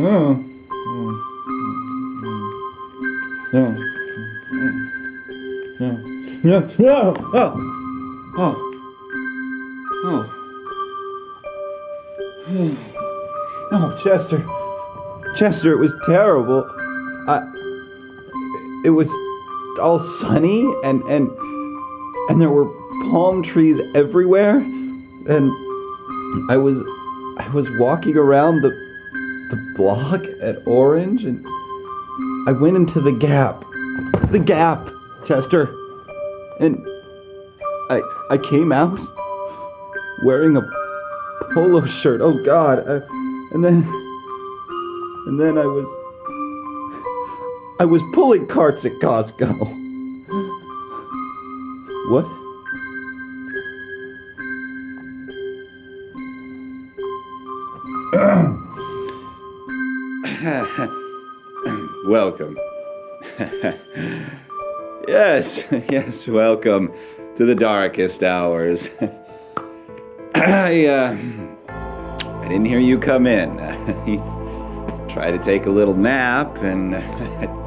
Oh, Chester. Chester, it was terrible. It was all sunny and there were palm trees everywhere, and I was walking around the block at Orange, and I went into the Gap, Chester, and I came out wearing a polo shirt. Oh God, and then I was pulling carts at Costco. What? Welcome. Yes, welcome to the darkest hours. I didn't hear you come in. Tried to take a little nap, and I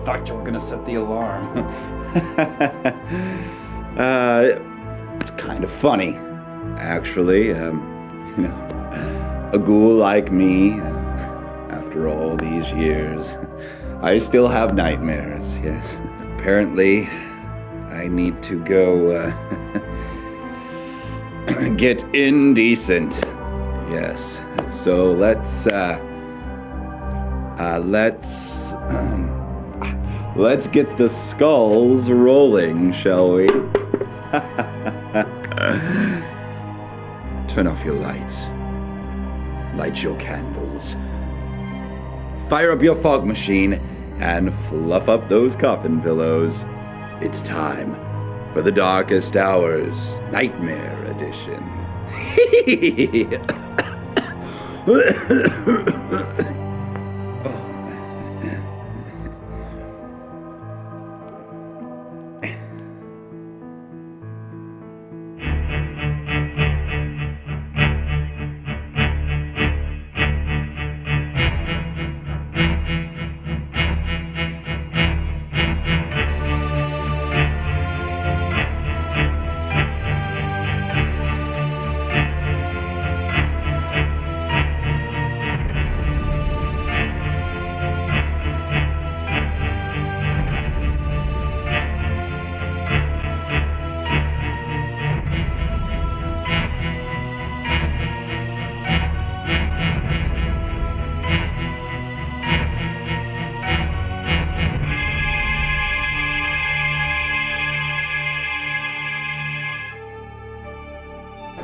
thought you were gonna set the alarm. It's kind of funny, actually. A ghoul like me, after all these years, I still have nightmares, yes. Apparently, I need to go get indecent. Yes. So let's get the skulls rolling, shall we? Turn off your lights. Light your candles. Fire up your fog machine and fluff up those coffin pillows. It's time for the darkest hours, Nightmare Edition.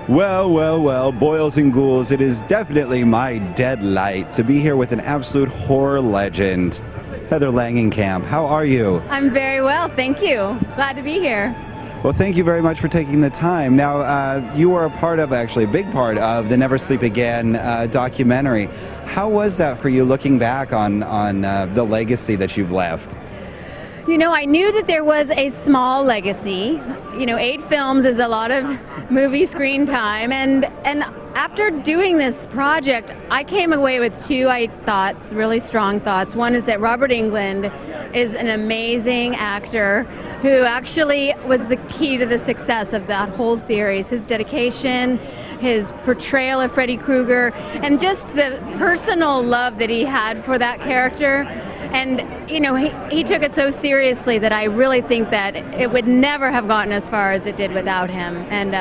Well, boils and ghouls, it is definitely my delight to be here with an absolute horror legend, Heather Langenkamp. How are you? I'm very well, thank you. Glad to be here. Well, thank you very much for taking the time. Now, you were a big part of the Never Sleep Again documentary. How was that for you, looking back on the legacy that you've left? You know, I knew that there was a small legacy. 8 films is a lot of movie screen time, and after doing this project, I came away with 2 thoughts, really strong thoughts. One is that Robert Englund is an amazing actor who actually was the key to the success of that whole series. His dedication, his portrayal of Freddy Krueger, and just the personal love that he had for that character. And, he took it so seriously that I really think that it would never have gotten as far as it did without him. And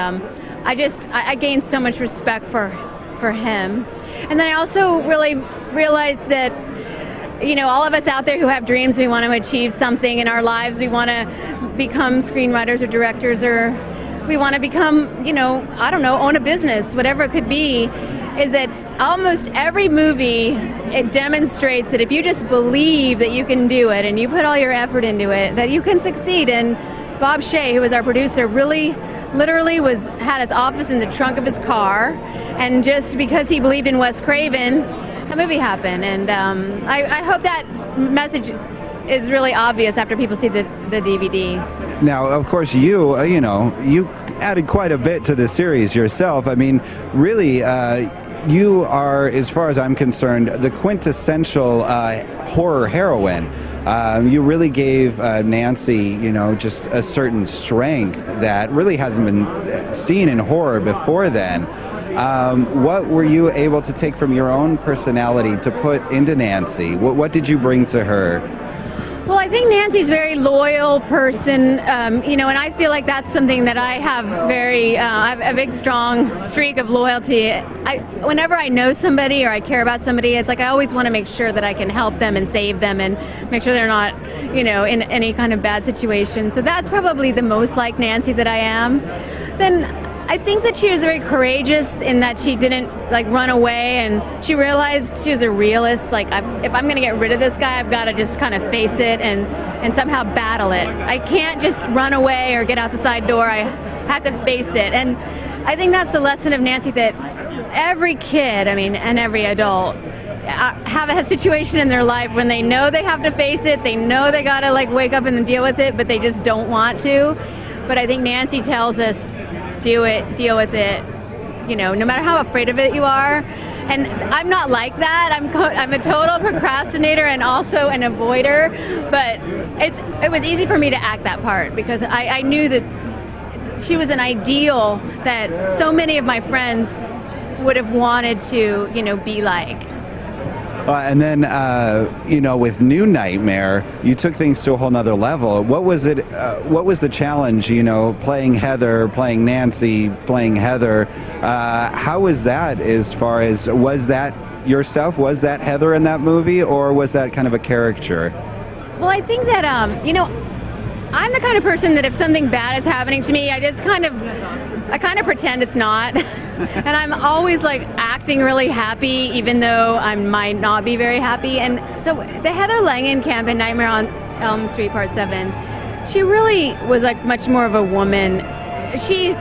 I gained so much respect for him. And then I also really realized that, all of us out there who have dreams, we want to achieve something in our lives. We want to become screenwriters or directors, or we want to become, own a business, whatever it could be, is that almost every movie, it demonstrates that if you just believe that you can do it and you put all your effort into it, that you can succeed. And Bob Shea, who was our producer, really literally had his office in the trunk of his car, and just because he believed in Wes Craven, that movie happened. And I hope that message is really obvious after people see the DVD. Now, of course, you added quite a bit to the series yourself. I mean, really, you are, as far as I'm concerned, the quintessential horror heroine. You really gave Nancy, just a certain strength that really hasn't been seen in horror before then. What were you able to take from your own personality to put into Nancy? What did you bring to her? Well, I think Nancy's a very loyal person, and I feel like that's something that I have I have a big, strong streak of loyalty. Whenever I know somebody or I care about somebody, it's like I always want to make sure that I can help them and save them and make sure they're not, in any kind of bad situation. So that's probably the most like Nancy that I am. Then I think that she was very courageous in that she didn't run away, and she realized she was a realist. If I'm going to get rid of this guy, I've got to just kind of face it and somehow battle it. I can't just run away or get out the side door. I have to face it. And I think that's the lesson of Nancy, that every kid, and every adult have a situation in their life when they know they have to face it. They know they got to wake up and deal with it, but they just don't want to. But I think Nancy tells us, do it, deal with it, no matter how afraid of it you are. And I'm not like that. I'm a total procrastinator and also an avoider, but it was easy for me to act that part because I knew that she was an ideal that so many of my friends would have wanted to, be like. And then, with New Nightmare, you took things to a whole nother level. What was it? What was the challenge? Playing Heather, playing Nancy, playing Heather. How was that? As far as, was that yourself? Was that Heather in that movie, or was that kind of a caricature? Well, I think that I'm the kind of person that if something bad is happening to me, I kind of pretend it's not. And I'm always acting really happy, even though I might not be very happy. And so the Heather Langenkamp in Nightmare on Elm Street Part 7, she really was much more of a woman. She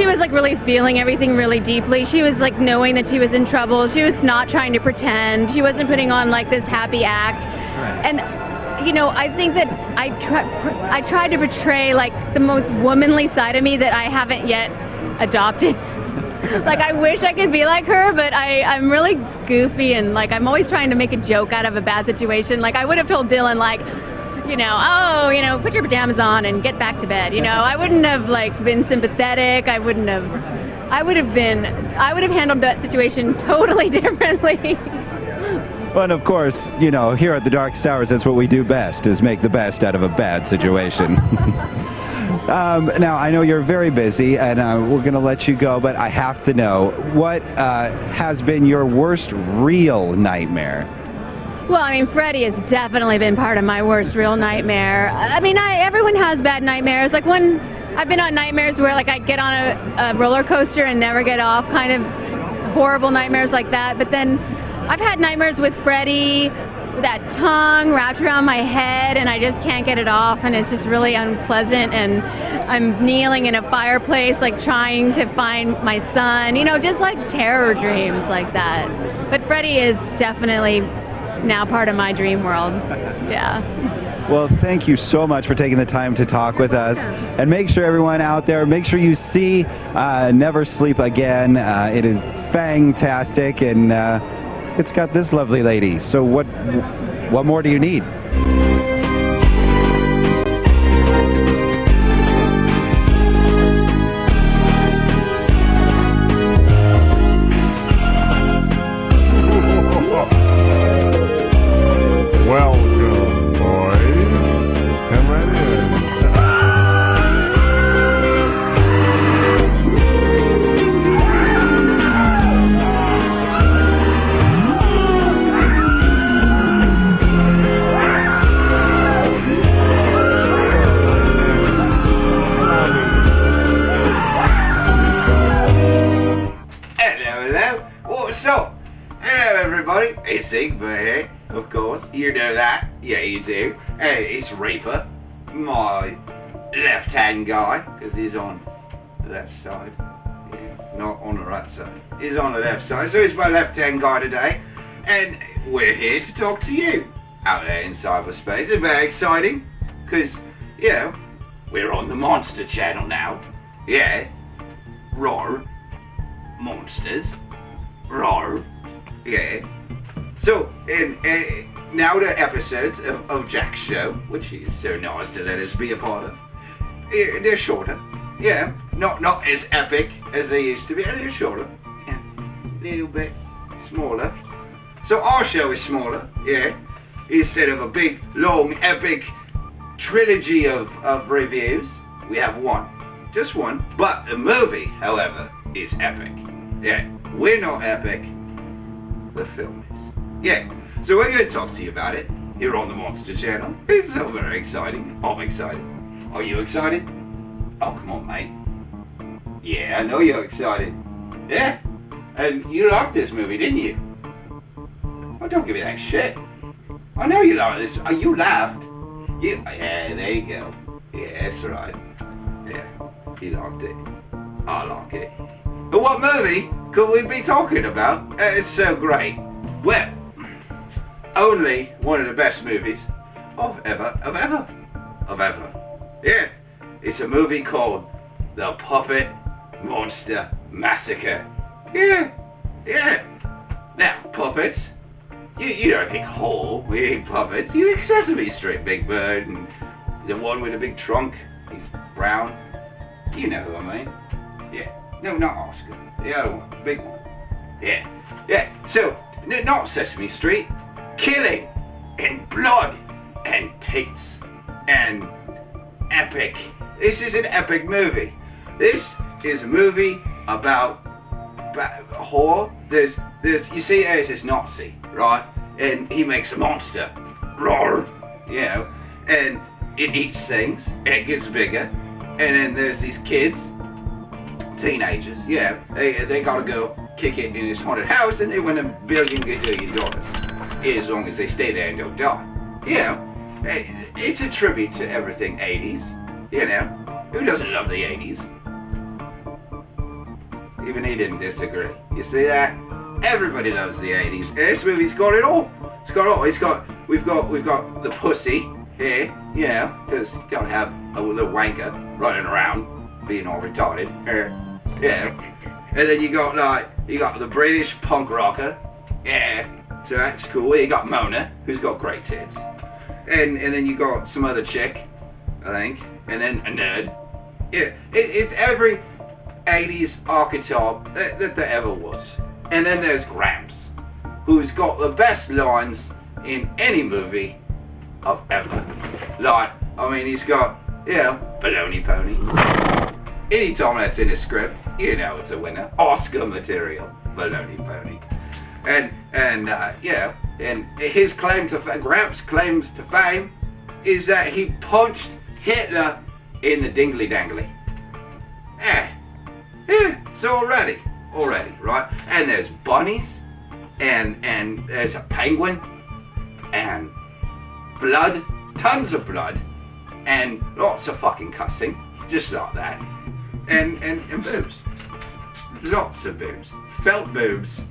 was really feeling everything really deeply. She was knowing that she was in trouble. She was not trying to pretend. She wasn't putting on this happy act. Right. And I think that I tried to portray the most womanly side of me that I haven't yet adopted. I wish I could be like her, but I'm really goofy and I'm always trying to make a joke out of a bad situation. I would have told Dylan put your pajamas on and get back to bed. I wouldn't have been sympathetic. I would have handled that situation totally differently. Well, and of course, here at the Dark Towers, that's what we do best, is make the best out of a bad situation. Now, I know you're very busy, and we're going to let you go, but I have to know, what has been your worst real nightmare? Well, Freddy has definitely been part of my worst real nightmare. Everyone has bad nightmares. I've been on nightmares where, I get on a roller coaster and never get off, kind of horrible nightmares like that. But then I've had nightmares with Freddy, that tongue wrapped around my head, and I just can't get it off, and it's just really unpleasant, and I'm kneeling in a fireplace trying to find my son, just terror dreams like that. But Freddy is definitely now part of my dream world. Yeah. Well, thank you so much for taking the time to talk with us, and make sure everyone out there, make sure you see Never Sleep Again. It is fantastic, and it's got this lovely lady. So what more do you need? Welcome, boys. Come right in. It's Eekbert here, of course. You know that. Yeah, you do. It's Reaper, my left-hand guy, because he's on the left side. Yeah, not on the right side. He's on the left side, so he's my left-hand guy today. And we're here to talk to you out there in cyberspace. It's very exciting, because, we're on the Monster channel now. Yeah. Roar. Monsters. Rawr. Yeah. So, in now the episodes of Jack's show, which is so nice to let us be a part of, they're shorter. Yeah, not as epic as they used to be. They're shorter. Yeah, a little bit smaller. So our show is smaller. Yeah, instead of a big, long, epic trilogy of reviews, we have one, just one. But the movie, however, is epic. Yeah, we're not epic. The film is. Yeah, so we're going to talk to you about it here on the Monster Channel. It's so very exciting. I'm excited. Are you excited? Oh, come on, mate. Yeah, I know you're excited. Yeah, and you liked this movie, didn't you? Oh, don't give me that shit. I know you liked this. Oh, you laughed. Yeah, there you go. Yeah, that's right. Yeah, you liked it. I like it. But what movie could we be talking about? It's so great. Well, only one of the best movies of ever. Yeah, it's a movie called The Puppet Monster Massacre. Yeah. Now, puppets, you don't think horror, we think puppets. You think Sesame Street, Big Bird, and the one with the big trunk, he's brown. You know who I mean. Yeah, no, not Oscar, the other one, the big one. Yeah, so, not Sesame Street, killing, and blood, and tits, and epic. This is an epic movie. This is a movie about horror. There's you see, there's this Nazi, right? And he makes a monster, roar, you know, and it eats things, and it gets bigger. And then there's these kids, teenagers, yeah, they gotta go kick it in this haunted house, and they win $1 billion gazillion, as long as they stay there and don't die. You know, it's a tribute to everything 80s. You know, who doesn't love the 80s? Even he didn't disagree. You see that? Everybody loves the 80s. And this movie's got it all. It's got all. We've got the pussy here, you know, because you gotta have a little wanker running around being all retarded. Yeah. And then you got the British punk rocker. Yeah. So that's cool. You got Mona, who's got great tits. And then you got some other chick, I think. And then a nerd. Yeah. It's every 80s archetype that there ever was. And then there's Gramps, who's got the best lines in any movie of ever. Like, I mean, he's got, you know, baloney pony. Anytime that's in a script, you know it's a winner. Oscar material, baloney pony. And yeah, and his claim to Gramps' claims to fame is that he punched Hitler in the dingly dangly. Yeah, so already, right? And there's bunnies, and there's a penguin, and blood, tons of blood, and lots of fucking cussing, just like that. And boobs. Lots of boobs. Felt boobs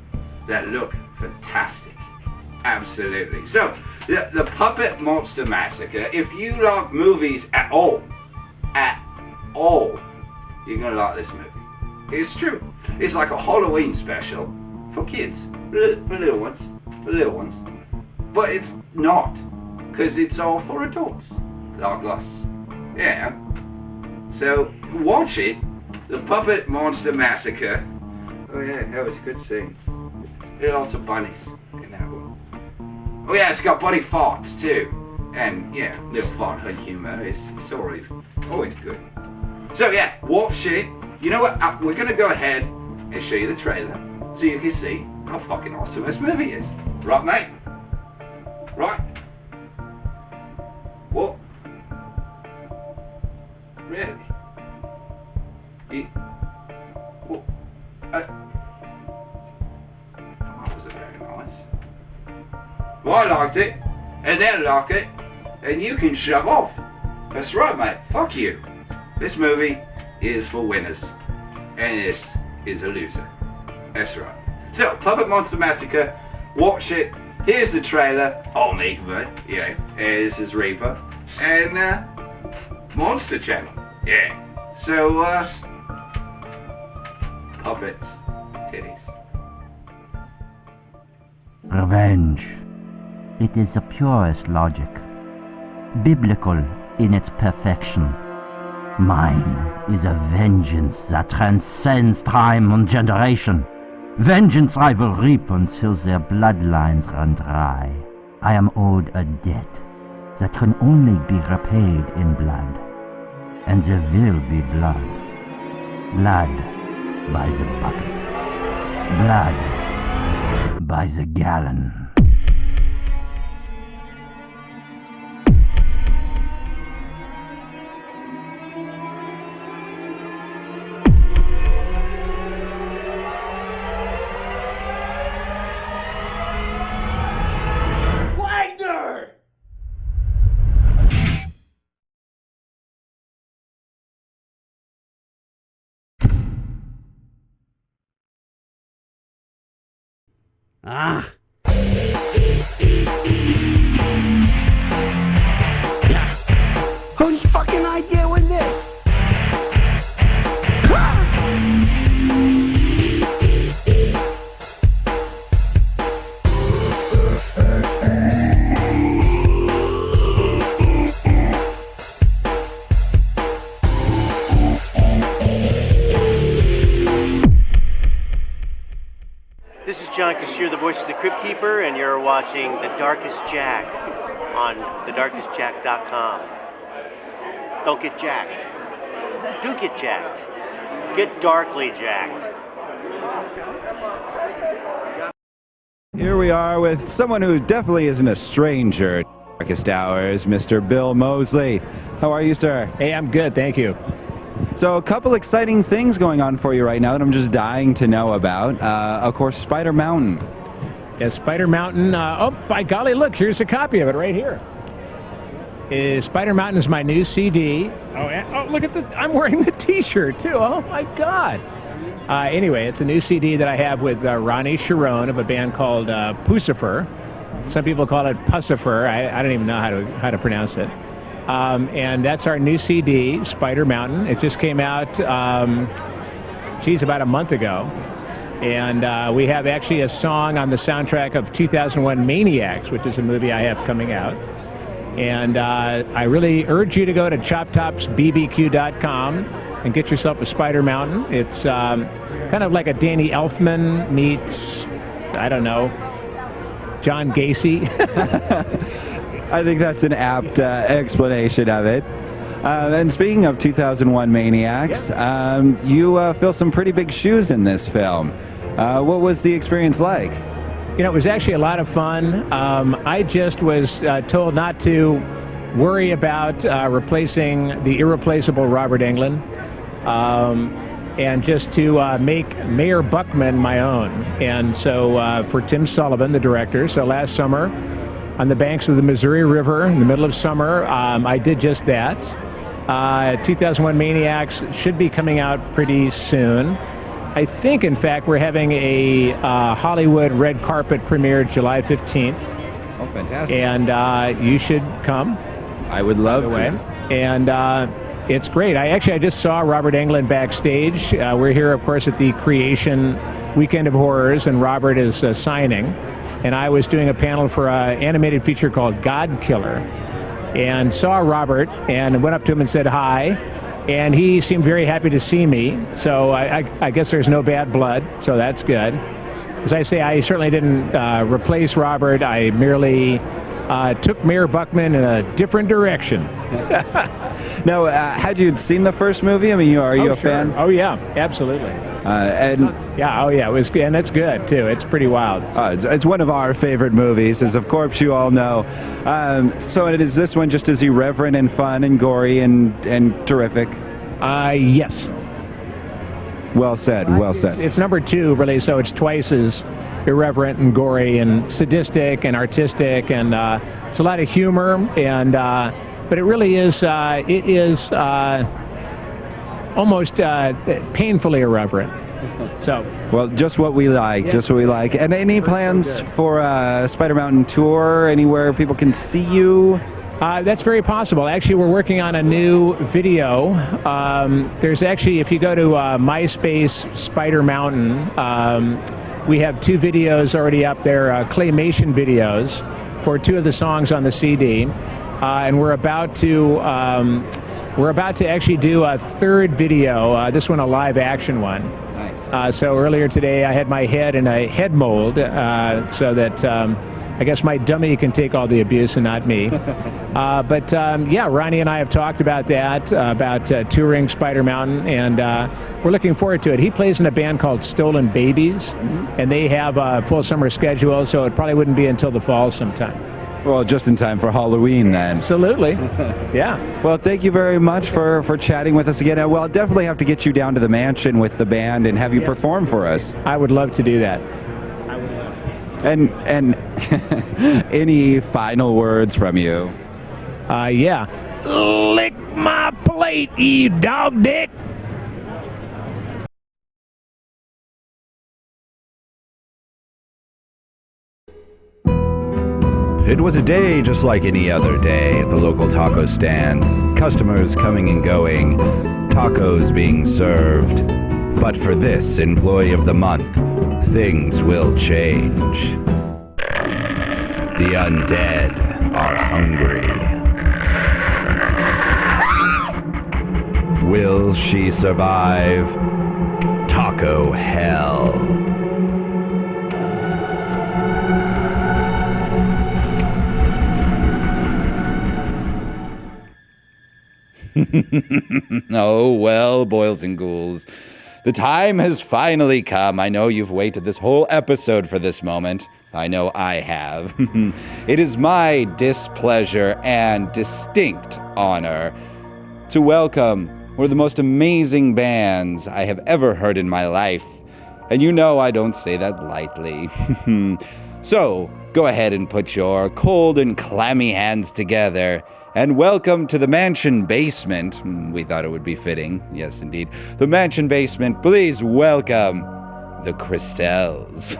that look fantastic. Absolutely. So, the Puppet Monster Massacre, if you like movies at all, you're gonna like this movie. It's true. It's like a Halloween special for kids, for little ones. But it's not, because it's all for adults, like us. Yeah. So, watch it. The Puppet Monster Massacre. Oh yeah, that was a good scene. There are lots of bunnies in that one. Oh yeah, it's got bunny farts too. And yeah, little fart hood humor. It's always good. So yeah, watch it. You know what? We're gonna go ahead and show you the trailer so you can see how fucking awesome this movie is. Right, mate? Right? What? Really? What? That was very nice. Well, I liked it, and they'll like it, and you can shove off. That's right, mate. Fuck you. This movie is for winners, and this is a loser. That's right. So, Puppet Monster Massacre, watch it. Here's the trailer on Eekbert, yeah. This is Reaper, and Monster Channel, yeah. So, puppets, titties. Revenge. It is the purest logic, biblical in its perfection. Mine is a vengeance that transcends time and generation. Vengeance I will reap until their bloodlines run dry. I am owed a debt that can only be repaid in blood. And there will be blood. Blood by the bucket. Blood by the gallon. Ah. Whose fucking idea was this? This is John Cashier, the voice of the Crypt Keeper, and you're watching The Darkest Jack on thedarkestjack.com. Don't get jacked. Do get jacked. Get darkly jacked. Here we are with someone who definitely isn't a stranger to Darkest Hours, Mr. Bill Mosely. How are you, sir? Hey, I'm good, thank you. So a couple exciting things going on for you right now that I'm just dying to know about. Of course, Spider Mountain. Yeah, Spider Mountain. Oh, by golly, look, here's a copy of it right here. Spider Mountain is my new CD. Oh, look at I'm wearing the T-shirt, too. Oh, my God. Anyway, it's a new CD that I have with Ronnie Sharon of a band called Pussifer. Some people call it Pussifer. I don't even know how to pronounce it. And that's our new CD, Spider Mountain. It just came out, about a month ago. And we have actually a song on the soundtrack of 2001 Maniacs, which is a movie I have coming out. And I really urge you to go to choptopsbbq.com and get yourself a Spider Mountain. It's kind of like a Danny Elfman meets, I don't know, John Gacy. I think that's an apt explanation of it. And speaking of 2001 Maniacs, you fill some pretty big shoes in this film. What was the experience like? You know, it was actually a lot of fun. I just was told not to worry about replacing the irreplaceable Robert Englund, and just to make Mayor Buckman my own. And so for Tim Sullivan, the director, so last summer, on the banks of the Missouri River, in the middle of summer, I did just that. 2001 Maniacs should be coming out pretty soon. I think, in fact, we're having a Hollywood red carpet premiere July 15th. Oh, fantastic. And you should come. I would love to. And it's great. I just saw Robert Englund backstage. We're here, of course, at the Creation Weekend of Horrors, and Robert is signing. And I was doing a panel for an animated feature called God Killer, and saw Robert and went up to him and said hi. And he seemed very happy to see me, so I guess there's no bad blood, so that's good. As I say, I certainly didn't replace Robert. I merely took Mayor Buckman in a different direction. Now, had you seen the first movie? I mean, are you a fan? Oh, yeah, absolutely. It was, and it's good, too. It's pretty wild. It's one of our favorite movies, as of course you all know. So is this one just as irreverent and fun and gory and terrific? Yes. Well said, well said. It's number 2, really, so it's twice as irreverent and gory and sadistic and artistic, and it's a lot of humor, and but it really is, almost painfully irreverent. So, well, just what we like, just what we like. And any plans for a Spider Mountain tour, anywhere people can see you? That's very possible. Actually, we're working on a new video. There's actually, if you go to MySpace Spider Mountain, We have 2 videos already up there, claymation videos for 2 of the songs on the CD, and we're about to actually do a 3rd video. This one a live action one. Nice. So earlier today, I had my head in a head mold, so that I guess my dummy can take all the abuse and not me. But Ronnie and I have talked about that, about touring Spider Mountain, and we're looking forward to it. He plays in a band called Stolen Babies, and they have a full summer schedule, so it probably wouldn't be until the fall sometime. Well, just in time for Halloween, then. Absolutely. Yeah. Well, thank you very much for chatting with us again. Well, I'll definitely have to get you down to the mansion with the band and have you perform for us. I would love to do that. And any final words from you? Yeah. Lick my plate, you dog dick. It was a day just like any other day at the local taco stand. Customers coming and going, tacos being served. But for this employee of the month, things will change. The undead are hungry. Will she survive taco hell? Oh, well, boils and ghouls. The time has finally come. I know you've waited this whole episode for this moment. I know I have. It is my displeasure and distinct honor to welcome one of the most amazing bands I have ever heard in my life. And you know I don't say that lightly. So, go ahead and put your cold and clammy hands together and welcome to the mansion basement. We thought it would be fitting. Yes, indeed. The mansion basement. Please welcome the Crystelles.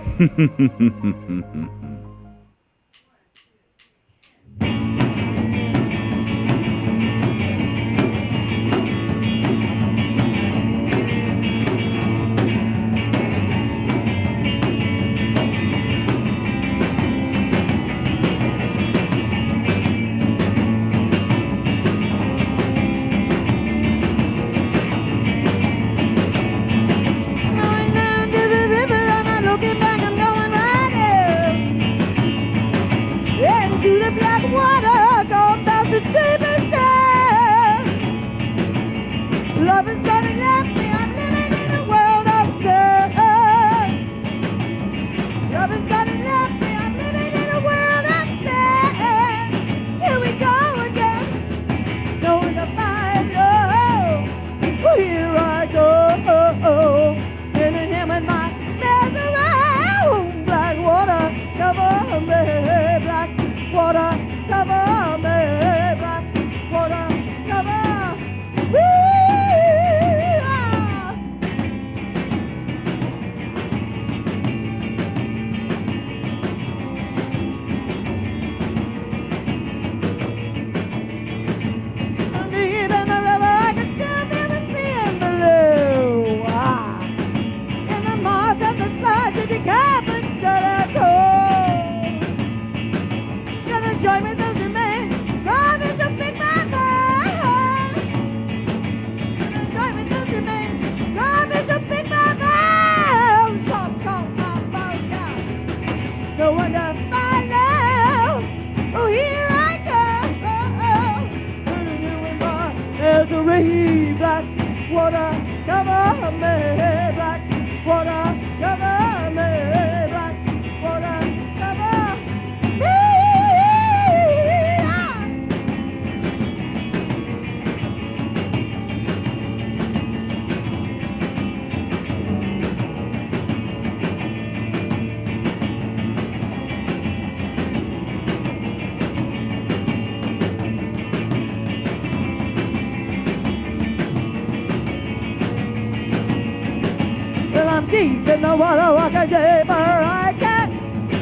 Deep in the water, like a deeper, I can't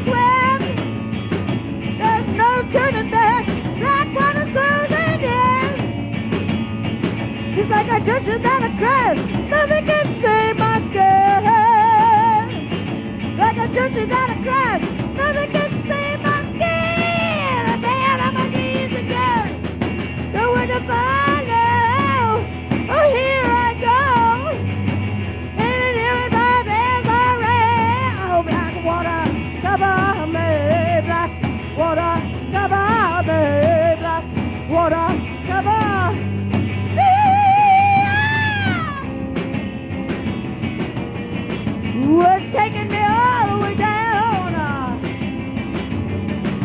swim. There's no turning back. Black water's closing in. Just like I touch it down a crest, nothing can save my skin. Like the churches out of Christ. Nothing can save my skin. I'm down on my knees again. Nowhere to follow. Oh, here I go. In and here with my best already. Oh, black water, cover me. Black water, cover me. Black water, cover me. It's taking me all the way down.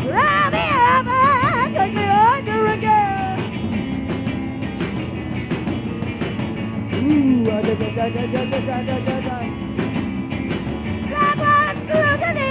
Round the other, take me under again. Ooh, da da da da da da da da da. Black water's cruising in.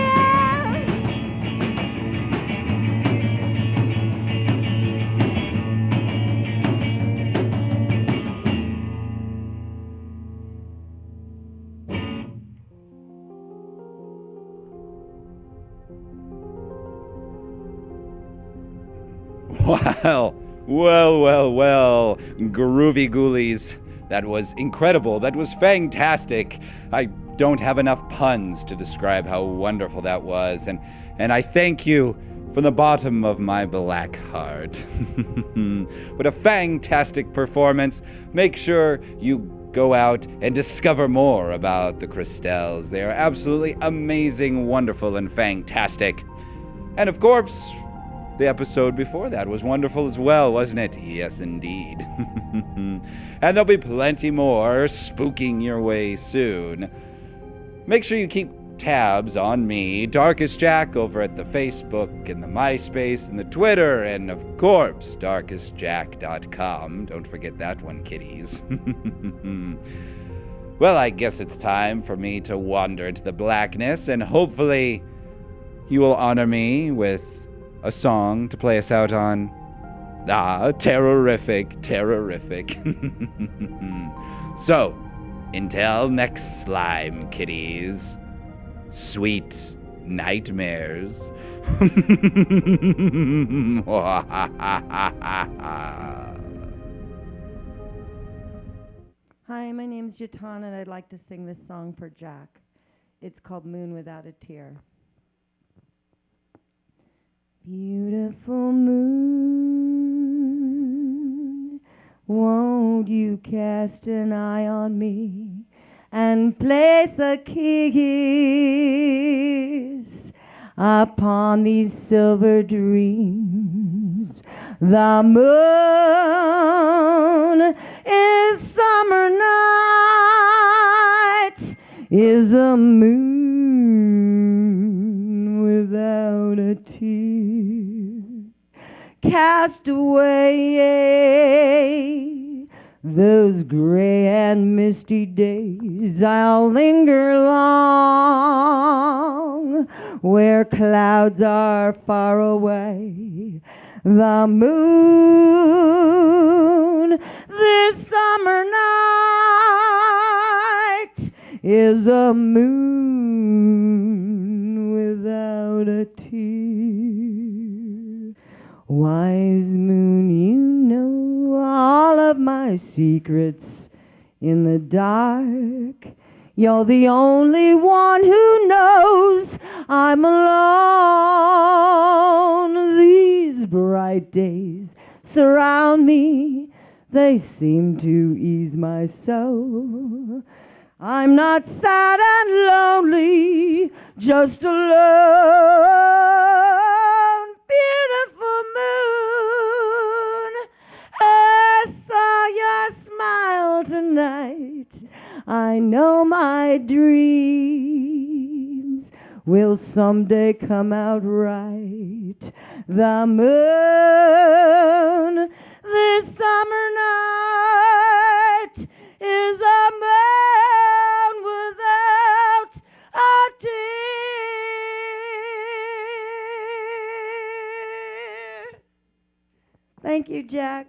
Well, groovy ghoulies. That was incredible. That was fantastic. I don't have enough puns to describe how wonderful that was, and I thank you from the bottom of my black heart. What a fantastic performance. Make sure you go out and discover more about the Crystelles. They are absolutely amazing, wonderful, and fantastic. And of course, the episode before that was wonderful as well, wasn't it? Yes, indeed. And there'll be plenty more spooking your way soon. Make sure you keep tabs on me, Darkest Jack, over at the Facebook and the MySpace and the Twitter, and of course, darkestjack.com. Don't forget that one, kiddies. Well, I guess it's time for me to wander into the blackness, and hopefully you will honor me with a song to play us out on. TERROR-ific. So, until next slime, kiddies, sweet nightmares. Hi, my name's Gitane, and I'd like to sing this song for Jack. It's called Moon Without a Tear. Beautiful moon, won't you cast an eye on me and place a kiss upon these silver dreams? The moon is summer night, is a moon without a tear. Cast away those gray and misty days. I'll linger long where clouds are far away. The moon this summer night is a moon without a tear. Wise moon, you know all of my secrets in the dark. You're the only one who knows I'm alone. These bright days surround me. They seem to ease my soul. I'm not sad and lonely, just alone. Beautiful moon, I saw your smile tonight. I know my dreams will someday come out right. The moon this summer night is a moon without a tear. Thank you, Jack.